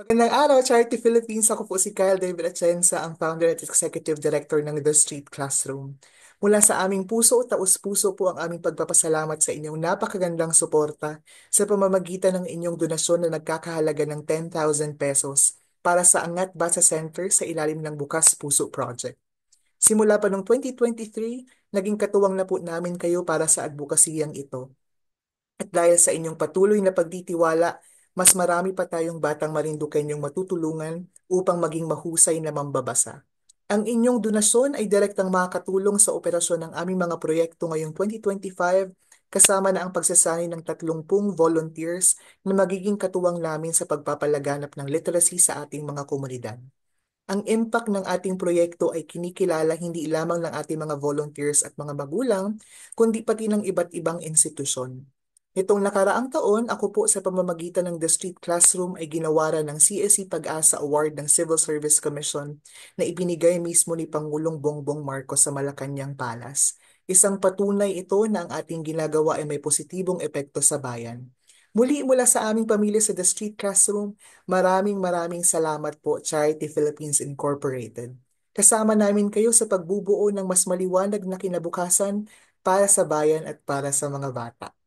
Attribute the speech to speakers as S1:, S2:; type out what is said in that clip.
S1: Magandang araw, Charity Philippines. Ako po si Kyle David Atienza, ang founder at executive director ng The Street Classroom. Mula sa aming puso, taus-puso po ang aming pagpapasalamat sa inyong napakagandang suporta sa pamamagitan ng inyong donasyon na nagkakahalaga ng 10,000 pesos para sa Angat Basa Center sa ilalim ng Bukas Puso Project. Simula pa noong 2023, naging katuwang na po namin kayo para sa advokasiyang ito. At dahil sa inyong patuloy na pagtitiwala, mas marami pa tayong batang Marindukanyong matutulungan upang maging mahusay na mambabasa. Ang inyong donasyon ay direktang makakatulong sa operasyon ng aming mga proyekto ngayong 2025, kasama na ang pagsasani ng 30 volunteers na magiging katuwang namin sa pagpapalaganap ng literacy sa ating mga komunidad. Ang impact ng ating proyekto ay kinikilala hindi lamang ng ating mga volunteers at mga magulang, kundi pati ng iba't ibang institusyon. Nitong nakaraang taon, ako po sa pamamagitan ng The Street Classroom ay ginawaran ng CSE Pag-asa Award ng Civil Service Commission na ibinigay mismo ni Pangulong Bongbong Marcos sa Malacanang Palace. Isang patunay ito na ang ating ginagawa ay may positibong epekto sa bayan. Muli mula sa aming pamilya sa The Street Classroom, maraming salamat po, Charity Philippines Incorporated. Kasama namin kayo sa pagbubuo ng mas maliwanag na kinabukasan para sa bayan at para sa mga bata.